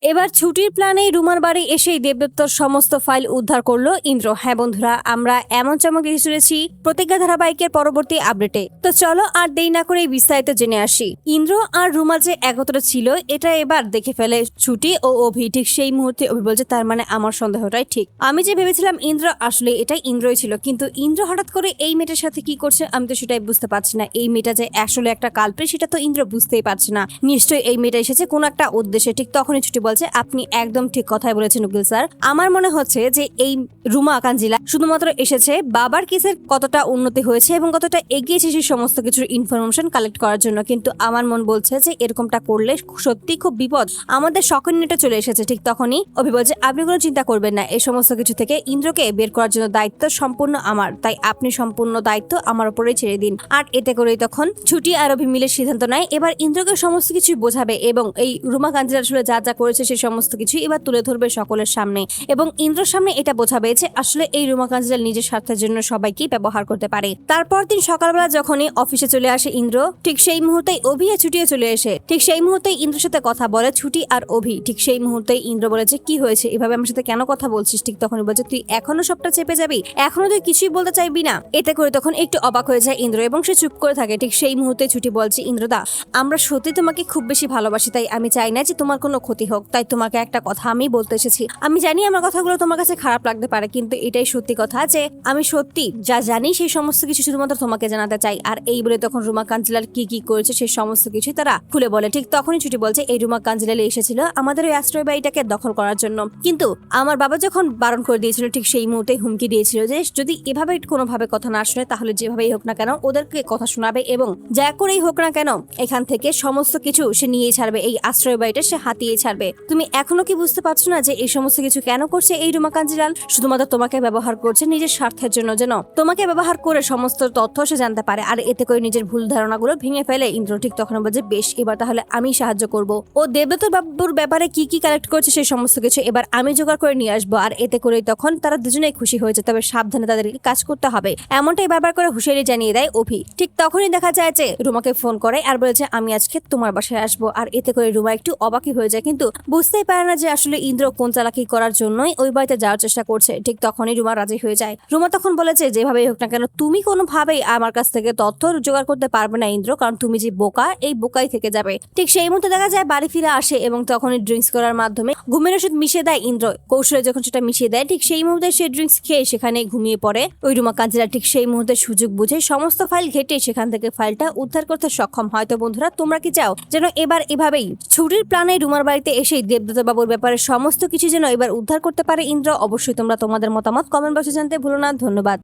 এবার ছুটির প্ল্যানে রুমার বাড়ি এসেই দেবদত্তর সমস্ত ফাইল উদ্ধার করলো ইন্দ্র। হ্যাঁ বন্ধুরা, আমরা এমন চমক দেখে চলেছি প্রতিজ্ঞা ধারাবাহিকের পরবর্তী আপডেটে। তো চলো আর দেরি না করে বিস্তারিত জেনে আসি। ইন্দ্র আর রুমা যে একত্র ছিল এটা এবার দেখে ফেলে ছুটি ও অভি। ঠিক সেই মুহূর্তে অভি বলছে, তার মানে আমার সন্দেহটাই ঠিক। আমি যে ভেবেছিলাম ইন্দ্র, আসলে এটাই ইন্দ্রই ছিল। কিন্তু ইন্দ্র হঠাৎ করে এই মেয়েটার সাথে কি করছে আমি তো সেটাই বুঝতে পারছি না। এই মেয়েটা যে আসলে একটা কালপ্রিট সেটা তো ইন্দ্র বুঝতেই পারছে না। নিশ্চয়ই এই মেয়েটা এসেছে কোনো একটা উদ্দেশ্যে। ঠিক তখনই ছুটি বলছে, আপনি একদম ঠিক কথাই বলেছেন উকিল স্যার। আমার মনে হচ্ছে যে এই রুমা কাঞ্জিলা শুধুমাত্র এসেছে বাবার কেসের কতটা উন্নতি হয়েছে এবং কতটা এগিয়েছে সেই সমস্ত কিছুর ইনফরমেশন কালেক্ট করার জন্য। কিন্তু আমার মন বলছে যে এরকমটা করলে সত্যি খুব বিপদ, আমাদের শখের নেটে চলে এসেছে। ঠিক তখনই অভি বলছে, আপনি কোনো চিন্তা করবেন না, এই সমস্ত কিছু থেকে ইন্দ্রকে বের করার জন্য দায়িত্ব সম্পূর্ণ আমার, তাই আপনি সম্পূর্ণ দায়িত্ব আমার উপরেই ছেড়ে দিন। আর এতে করেই তখন ছুটি আর অভি মিলে সিদ্ধান্ত নেয় এবার ইন্দ্রকে সমস্ত কিছু বোঝাবে এবং এই রুমা কাঞ্জিলা আসলে যা যা করেছে সেই সমস্ত কিছু এবার তুলে ধরবে সকলের সামনে এবং ইন্দ্রর সামনে এটা বোঝাবে যে আসলে এই রুমা কাঞ্জিলা নিজের স্বার্থের জন্য সবাইকে ব্যবহার করতে পারে। তারপর দিন সকালবেলা যখনই অফিসে চলে আসে ইন্দ্র, ঠিক সেই মুহূর্তেই অভি ছুটিয়ে চলে এসে ঠিক সেই মুহূর্তেই ইন্দ্রের সাথে কথা বলে ছুটি আর অভি। ঠিক সেই মুহূর্তেই ইন্দ্র বলেছে, কি হয়েছে, এভাবে আমার সাথে কেন কথা বলছিস? ঠিক তখনই বলছে, তুই এখনো সবটা চেপে যাবি, এখনো তুই কিছুই বলতে চাইবি না? এতে করে তখন একটু অবাক হয়ে যায় ইন্দ্র এবং সে চুপ করে থাকে। ঠিক সেই মুহূর্তে ছুটি বলছে, ইন্দ্রদা আমরা সত্যি তোমাকে খুব বেশি ভালোবাসি, তাই আমি চাই না যে তোমার কোনো ক্ষতি হোক, তাই তোমাকে একটা কথা আমি বলতে এসেছি। আমি জানি আমার কথাগুলো তোমার কাছে খারাপ লাগতে পারে, কিন্তু এটাই সত্যি কথা যে আমি সত্যি যা জানি সেই সমস্ত কিছু শুধুমাত্র তোমাকে জানাতে চাই। আর এই বলে তখন রুমা কাঞ্জিলাল কি কি করেছে সেই সমস্ত কিছু তারা খুলে বলে। ঠিক তখনই ছুটি বলছে, এই রুমা কাঞ্জিলাল এসেছিল আমাদের ওই আশ্রয় বাড়িটাকে দখল করার জন্য, কিন্তু আমার বাবা যখন বারণ করে দিয়েছিল ঠিক সেই মুহূর্তে হুমকি দিয়েছিল যে যদি এভাবে কোনোভাবে কথা না শুনে তাহলে যেভাবেই হোক না কেন ওদেরকে কথা শোনাবে এবং যা করেই হোক না কেন এখান থেকে সমস্ত কিছু সে নিয়েই ছাড়বে, এই আশ্রয় বাড়িটা সে হাতিয়ে ছাড়বে। তুমি এখনো কি বুঝতে পারছো না যে এই সমস্ত কিছু কেন করছে এই রুমা কাঞ্জিলাল? শুধুমাত্র তোমাকে ব্যবহার করছে নিজের স্বার্থের জন্য, যেন তোমাকে ব্যবহার করে সমস্ত তথ্য সে জানতে পারে আর এতে করে নিজের ভুল ধারণাগুলো ভেঙে ফেলে। ইন্দ্র ঠিক তখন বলছে, বেশ এবার তাহলে আমি সাহায্য করব, ও দেবদত্ত বাবুর ব্যাপারে কি কি কালেক্ট করছে সেই সমস্ত কিছু এবার আমি জোগাড় করে নিয়ে আসবো। আর এতে করেই তখন তারা দুজনেই খুশি হয়েছে, তবে সাবধানে তাদেরকে কাজ করতে হবে, এমনটাই বারবার করে হুঁশিয়ারি জানিয়ে দেয় অভি। ঠিক তখনই দেখা যায় যে রুমাকে ফোন করে আর বলেছে, আমি আজকে তোমার বাসায় আসবো। আর এতে করে রুমা একটু অবাকই হয়ে যায়, কিন্তু বুঝতেই পারে না যে আসলে ইন্দ্র কোন চালাকি করার জন্যই ওই বাড়িতে যাওয়ার চেষ্টা করছে। ঠিক তখনই রুমা রাজি হয়ে যায়। রুমা তখন বলেছে, যেভাবেই হোক না কেন তুমি কোনোভাবেই আমার কাছ থেকে তথ্য জোগাড় করতে পারবে না ইন্দ্র, কারণ তুমি যে বোকা এই বোকাই থেকে যাবে। ঠিক সেই মুহূর্তে দেখা যায় বাড়ি ফিরে আসে এবং তখনই ড্রিঙ্কস করার মাধ্যমে ঘুমের ওষুধ মিশিয়ে দেয় ইন্দ্র। কৌশলে যখন সেটা মিশিয়ে দেয় ঠিক সেই মুহূর্তে সে ড্রিঙ্কস খেয়ে সেখানে ঘুমিয়ে পড়ে ওই রুমা কাঞ্জিলা। ঠিক সেই মুহূর্তে সুযোগ বুঝে সমস্ত ফাইল ঘেটে সেখান থেকে ফাইলটা উদ্ধার করতে সক্ষম হয়। তো বন্ধুরা, তোমরা কি চাও যেন এবার এভাবেই ছুটির প্ল্যানে রুমার বাড়িতে এসেই দেবদত্ত বাবুর ব্যাপারে সমস্ত কিছু যেন এবার উদ্ধার করতে পারে ইন্দ্র? অবশ্যই তোমরা তোমাদের মতামত কমেন্ট বক্সে জানতে ভুলো না। ধন্যবাদ।